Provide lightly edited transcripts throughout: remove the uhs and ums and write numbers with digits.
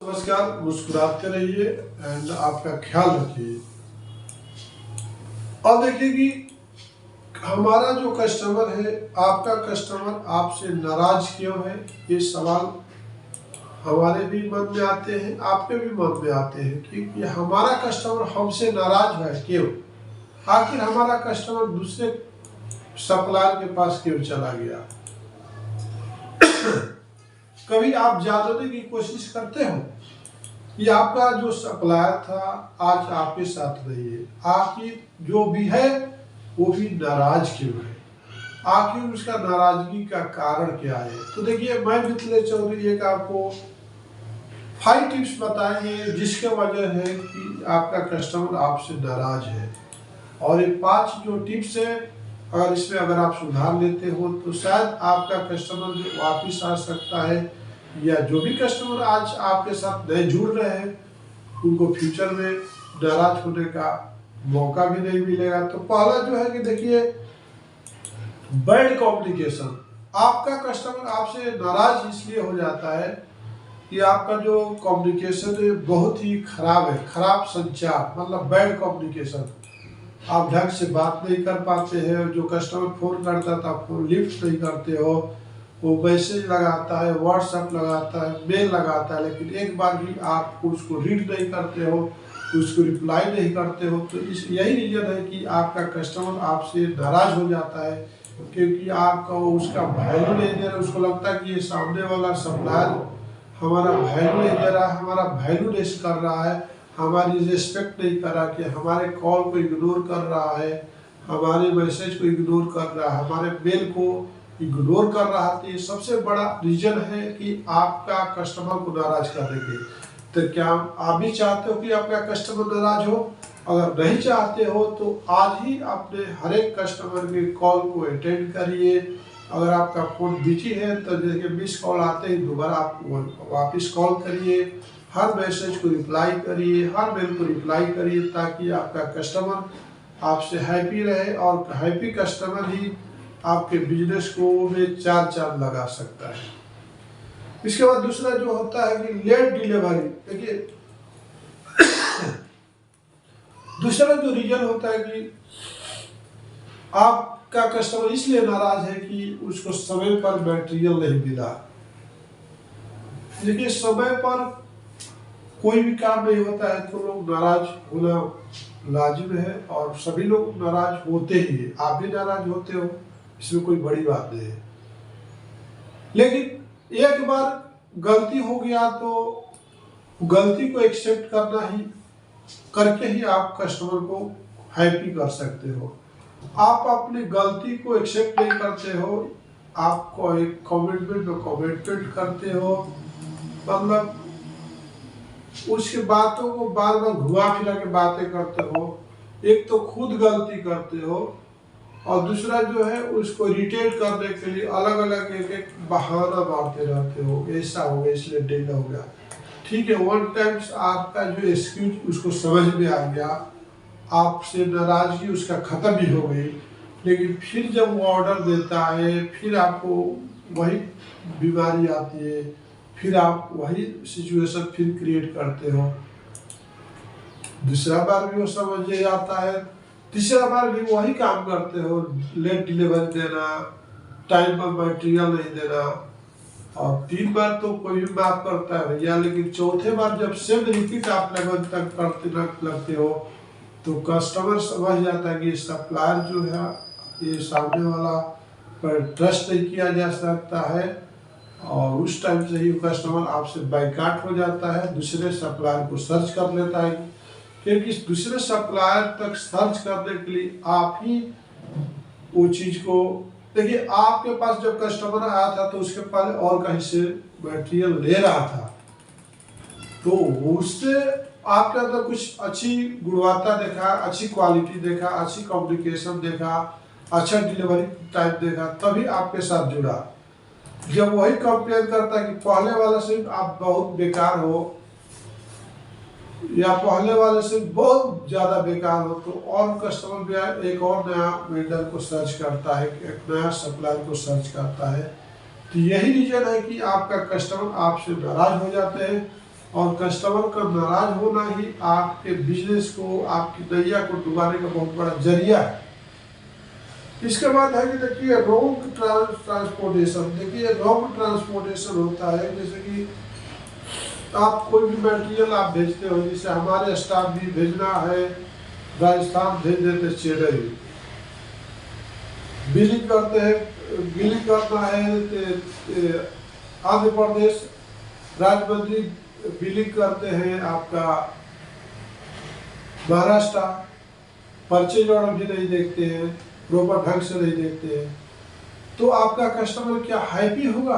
नमस्कार, मुस्कुराते रहिए एंड आपका ख्याल रखिए। और देखिए कि हमारा जो कस्टमर है, आपका कस्टमर आपसे नाराज क्यों है, ये सवाल हमारे भी मन में आते हैं, आपके भी मन में आते हैं कि हमारा कस्टमर हमसे नाराज है क्यों। आखिर हमारा कस्टमर दूसरे सप्लायर के पास क्यों चला गया। कभी आप जानने की कोशिश करते हो कि आपका जो सप्लायर था आज आपके साथ नहीं है, आखिर जो भी है वो भी नाराज क्यों है, आखिर उसका नाराजगी का कारण क्या है। तो देखिए, मैं मिथिलेश चौधरी एक आपको 5 टिप्स बताएंगे जिसके वजह है कि आपका कस्टमर आपसे नाराज है। और ये 5 जो टिप्स है, अगर आप सुधार लेते हो तो शायद आपका कस्टमर जो वापिस आ सकता है, या जो भी कस्टमर आज आपके साथ नए जुड़ रहे हैं उनको फ्यूचर में नाराज होने का मौका भी नहीं मिलेगा। तो पहला जो है कि देखिए, बैड कम्युनिकेशन। आपका कस्टमर आपसे नाराज इसलिए हो जाता है कि आपका जो कम्युनिकेशन है बहुत ही खराब है, खराब संचार, मतलब बैड कम्युनिकेशन। आप ढंग से बात नहीं कर पाते हैं, जो कस्टमर फोन करता था फोन लिफ्ट नहीं करते हो, वो मैसेज लगाता है, व्हाट्सएप लगाता है, मेल लगाता है, लेकिन एक बार भी आप उसको रीड नहीं करते हो, उसको रिप्लाई नहीं करते हो। तो यही रीजन है कि आपका कस्टमर आपसे नाराज हो जाता है, क्योंकि आपका उसका वैल्यू नहीं दे रहा। उसको लगता है कि ये सामने वाला सप्लायर हमारा वैल्यू नहीं दे रहा है, हमारा वैल्यू लेस कर रहा है, हमारी रिस्पेक्ट नहीं कर रहा, कि हमारे कॉल को इग्नोर कर रहा है, हमारे मैसेज को इग्नोर कर रहा है, हमारे मेल को इग्नोर कर रहा है। तो ये सबसे बड़ा रीजन है कि आपका कस्टमर को नाराज करने के। तो क्या आप भी चाहते हो कि आपका कस्टमर नाराज हो? अगर नहीं चाहते हो तो आज ही अपने हर एक कस्टमर के कॉल को अटेंड करिए। अगर आपका फ़ोन बिजी है तो देखिए, मिस कॉल आते ही दोबारा आप वापस कॉल करिए, हर मैसेज को रिप्लाई करिए, हर मेल को रिप्लाई करिए, ताकि आपका कस्टमर आपसे हैप्पी रहे। और हैप्पी कस्टमर ही आपके बिजनेस को में चार चांद लगा सकता है। इसके बाद दूसरा जो होता है कि लेट डिलीवरी। देखिए, दूसरा जो रीजन होता है कि आपका कस्टमर इसलिए नाराज है कि उसको समय पर मटेरियल नहीं मिला। देखिए, समय पर कोई भी काम नहीं होता है तो लोग नाराज होना लाजिम है, और सभी लोग नाराज होते ही है। आप भी नाराज होते हो, इसमें कोई बड़ी बात नहीं है। लेकिन एक बार गलती हो गया तो गलती को एक्सेप्ट करके ही आप कस्टमर को हैप्पी कर सकते हो। आप अपनी गलती को एक्सेप्ट नहीं करते हो, आपको एक कमिटमेंट करते हो, मतलब उसके बातों को बार बार घुमा फिरा के बातें करते हो। एक तो खुद गलती करते हो, और दूसरा जो है उसको इरिटेट करने के लिए अलग अलग एक बहाना मारते रहते हो। ऐसा हो गया इसलिए डिले हो गया। ठीक है, वन टाइम्स आपका जो एक्सक्यूज उसको समझ में आ गया, आपसे नाराजगी उसका खत्म भी हो गई। लेकिन फिर जब वो ऑर्डर देता है, फिर आपको वही बीमारी आती है, फिर आप वही सिचुएशन फिर क्रिएट करते हो। दूसरा बार भी वो समझ नहीं आता है, तीसरा बार भी वही काम करते हो, लेट डिलीवरी देना, टाइम पर मटेरियल नहीं देना, और 3 बार तो कोई भी माफ करता है भैया। लेकिन चौथे बार जब सेम रिपीट आप लेवल तक करते लगते हो तो कस्टमर समझ जाता है कि सप्लायर जो है ये सामने वाला पर ट्रस्ट नहीं किया जा सकता है, और उस टाइम से ही कस्टमर आपसे बाइकाट हो जाता है, दूसरे सप्लायर को सर्च कर लेता है। क्योंकि दूसरे सप्लायर तक सर्च करने के लिए आप ही वो चीज़ को देखिए, आपके पास जब कस्टमर आया था तो उसके पहले और कहीं से मटेरियल ले रहा था, तो उससे आपके अंदर कुछ अच्छी गुणवत्ता देखा, अच्छी क्वालिटी देखा, अच्छी कम्युनिकेशन देखा, अच्छा डिलीवरी टाइम देखा, तभी आपके साथ जुड़ा। जब वही कंपेयर करता है कि पहले वाले से आप बहुत बेकार हो या पहले वाले से बहुत ज़्यादा बेकार हो, तो और कस्टमर भी एक और नया वेंडर को सर्च करता है, एक नया सप्लायर को सर्च करता है। तो यही रीजन है कि आपका कस्टमर आपसे नाराज हो जाते हैं। और कस्टमर का नाराज होना ही आपके बिजनेस को, आपकी नैया को डुबाने का बहुत बड़ा जरिया है। इसके बाद है कि देखिए रोंग ट्रांसपोर्टेशन। देखिए रोंग ट्रांसपोर्टेशन होता है जैसे कि आप कोई भी मटेरियल आप भेजते हो, जैसे हमारे स्टाफ भी भेजना है राजस्थान, भेज देते चेन्नई, बिलिंग करते हैं, बिलिंग करना है आंध्र प्रदेश, राजमंत्री बिलिंग करते हैं आपका महाराष्ट्र, परचेज ऑर्डर भी नहीं देखते हैं, प्रॉपर ढंग से नहीं देखते हैं, तो आपका कस्टमर क्या हैप्पी होगा,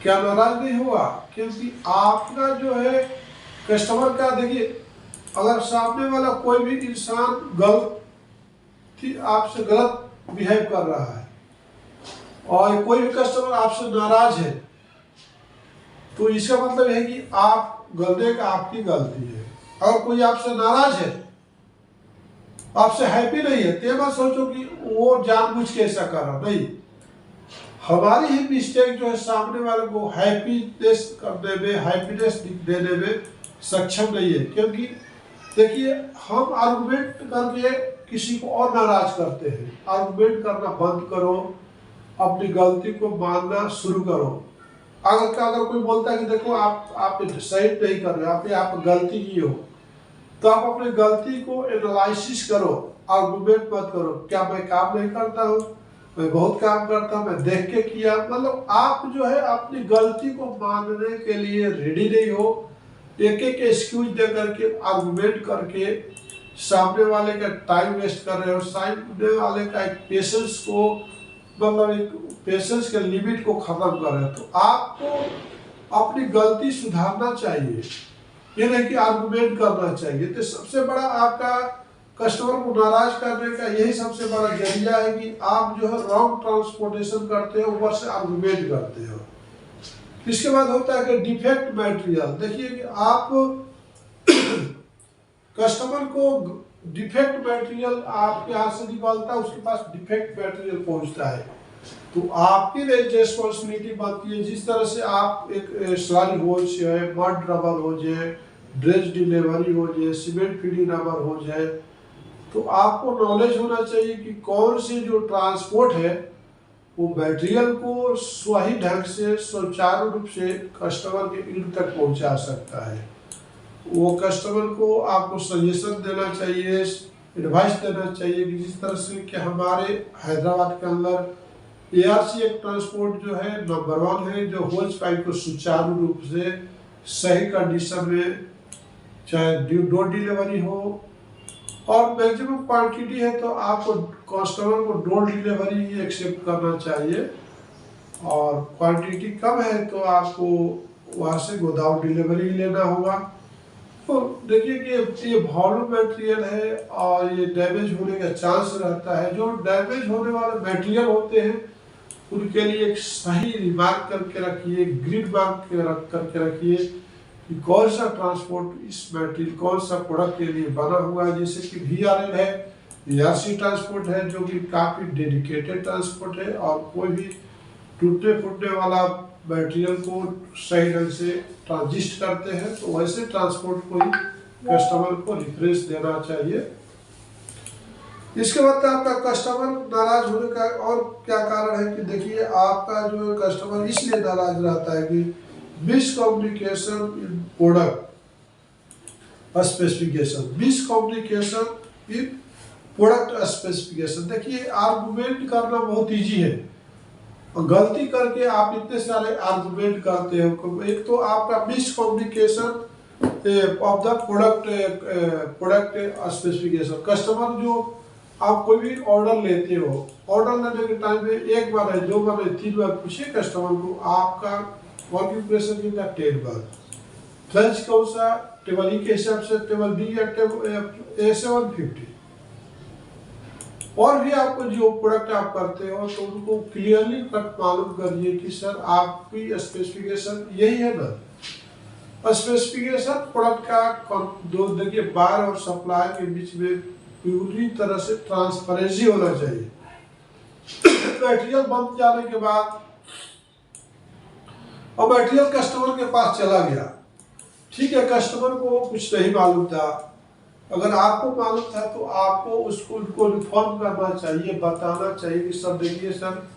क्या नाराज नहीं होगा? क्योंकि आपका जो है कस्टमर का, देखिए अगर सामने वाला कोई भी इंसान गलत आपसे गलत बिहेव कर रहा है और कोई भी कस्टमर आपसे नाराज है, तो इसका मतलब है कि आप गलती का आपकी गलती है। अगर कोई आपसे नाराज है, आपसे हैप्पी नहीं है, तो मत सोचो कि वो जानबूझ के ऐसा कर रहा, नहीं, हमारी ही मिस्टेक जो है सामने वाले को हैप्पीनेस करने में, हैप्पीनेस देने में सक्षम नहीं है। क्योंकि देखिए हम आर्गुमेंट करके किसी को और नाराज करते हैं। आर्गुमेंट करना बंद करो, अपनी गलती को मानना शुरू करो। अगर कोई बोलता है कि देखो आप सही नहीं कर रहे, आप यहाँ पर गलती की हो, तो आप अपनी गलती को एनालिसिस करो, आर्गुमेंट मत करो। क्या मैं काम नहीं करता हूँ? मैं बहुत काम करता हूँ, मैं देख के किया। मतलब आप जो है अपनी गलती को मानने के लिए रेडी नहीं हो, एक एक एक्सक्यूज दे करके, आर्गुमेंट करके सामने वाले का टाइम वेस्ट कर रहे हो, सामने वाले का एक पेशेंस को, मतलब एक पेशेंस के लिमिट को खत्म कर रहे हो। तो आपको अपनी गलती सुधारना चाहिए, ये नहीं कि आर्गुमेंट करना चाहिए। तो सबसे बड़ा आपका कस्टमर को नाराज करने का यही सबसे बड़ा जरिया है कि आप जो है रॉन्ग ट्रांसपोर्टेशन करते हो, ऊपर से आर्गुमेंट करते हो। इसके बाद होता है कि डिफेक्ट मटेरियल। देखिए कि आप कस्टमर को डिफेक्ट मटेरियल आपके हाथ से निकलता है, उसके पास डिफेक्ट मटेरियल पहुंचता है, तो आपकी रिस्पॉन्सिबिलिटी बनती है। जिस तरह से आप एक स्लाइड हो जाए, मड रबर हो जाए, ड्रेस डिलीवरी हो जाए, सीमेंट फीडिंग रबर हो जाए, तो आपको नॉलेज होना चाहिए कि कौन सी जो ट्रांसपोर्ट है वो मटेरियल को सही ढंग से सुचारू रूप से कस्टमर के इंड तक पहुंचा सकता है। वो कस्टमर को आपको सजेशन देना चाहिए, एडवाइस देना चाहिए कि जिस तरह से कि हमारे हैदराबाद के अंदर ARC एक ट्रांसपोर्ट जो है नंबर 1 है, जो होल्स पाइप को सुचारू रूप से सही कंडीशन में, चाहे डोर डिलीवरी हो और मैक्सिमम क्वांटिटी है, तो आपको कस्टमर को डोर डिलीवरी ही एक्सेप्ट करना चाहिए, और क्वांटिटी कम है तो आपको वहाँ से गोदाम डिलीवरी लेना होगा। तो देखिए कि ये वॉल्यूम मटेरियल है और ये डैमेज होने का चांस रहता है। जो डैमेज होने वाले मटेरियल होते हैं उनके लिए एक सही रिमार्क करके रखिए, ग्रिड मार्क करके रखिए कि कौन सा ट्रांसपोर्ट इस मटेरियल, कौन सा प्रोडक्ट के लिए बना हुआ है। जैसे कि VRL है, ARC ट्रांसपोर्ट है, जो कि काफ़ी डेडिकेटेड ट्रांसपोर्ट है और कोई भी टूटने फूटने वाला मटेरियल को सही ढंग से ट्रांजिस्ट करते हैं, तो वैसे ट्रांसपोर्ट को ही कस्टमर को रिफरेंस देना चाहिए। इसके बाद आपका कस्टमर नाराज होने का और क्या कारण है कि देखिए आपका जो कस्टमर इसलिए नाराज रहता है कि मिसकम्युनिकेशन इन प्रोडक्ट स्पेसिफिकेशन, मिसकम्युनिकेशन इन प्रोडक्ट स्पेसिफिकेशन। देखिए आर्गुमेंट करना बहुत इजी है, गलती करके आप इतने सारे आर्गुमेंट करते हो। एक तो आपका miscommunication of the product specification. Customer जो आप कोई भी ऑर्डर लेते हो, ऑर्डर लेने के टाइम में एक बार है, 2 बार है, 3 बार पूछिए कस्टमर को आपका वर्किंग प्रेशर कितना, 10 बार। फ्लैंज कौन सा, टेबल ई के हिसाब से टेबल B या टेबल A 750। और भी आपको जो प्रोडक्ट आप करते हो तो उनको क्लियरली कट मालूम करिए कि सर आपकी स्पेसिफिकेशन यही है ना। स्पेसिफिकेशन प्रोडक्ट का दो देखिए, बायर और सप्लायर के बीच में पूरी तरह से ट्रांसपेरेंसी होना चाहिए। मटेरियल बन जाने के बाद और मटेरियल कस्टमर के पास चला गया। ठीक है, कस्टमर को कुछ नहीं मालूम था, अगर आपको मालूम था तो आपको उसको उनको इन्फॉर्म करना चाहिए, बताना चाहिए कि सर देखिए सर,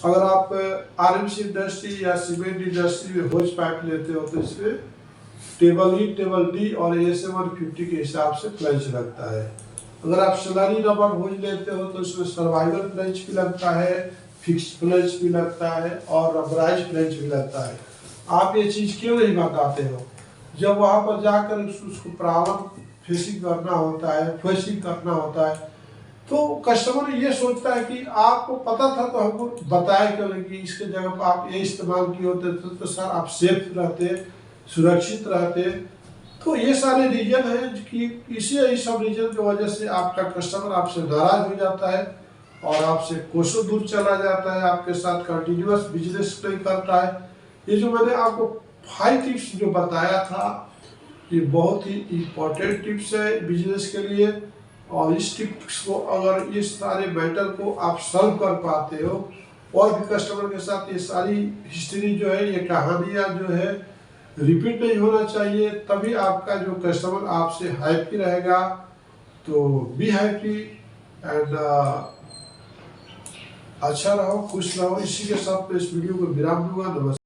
अगर आप आरएमसी इंडस्ट्री या सीमेंट इंडस्ट्री में होज पाइप लेते हो तो इसमें टेबल ई, टेबल डी और AS 150 के हिसाब से फ्लैंज लगता है। अगर आप सलानी रबर होज लेते हो तो उसमें सर्वाइवल फ्लैंज भी लगता है, फिक्स फ्लैंज भी लगता है और रबराइज फ्लैंज भी लगता है। आप ये चीज़ क्यों नहीं बताते हो? जब वहाँ पर जाकर उसको प्रॉब्लम फेसिंग करना होता है, फेसिंग करना होता है, तो कस्टमर ये सोचता है कि आपको पता था तो हमको बताया क्यों नहीं कि इसके जगह पर आप ये इस्तेमाल किए होते तो सर आप सेफ रहते, सुरक्षित रहते। तो ये सारे रीजन हैं कि इसी सब रीजन की वजह से आपका कस्टमर आपसे नाराज हो जाता है और आपसे कोसों दूर चला जाता है, आपके साथ कंटिन्यूअस बिजनेस नहीं करता है। ये जो मैंने आपको 5 टिप्स जो बताया था, ये बहुत ही इम्पोर्टेंट टिप्स है बिजनेस के लिए, और इस टिप्स को अगर इस सारे मैटर को आप सॉल्व कर पाते हो और भी कस्टमर के साथ ये सारी हिस्ट्री जो है, ये कहानियाँ जो है रिपीट नहीं होना चाहिए, तभी आपका जो कस्टमर आपसे हैप्पी रहेगा। तो बी हैप्पी एंड अच्छा रहो, खुश रहो। इसी के साथ मैं इस वीडियो को विराम दूंगा। नमस्कार।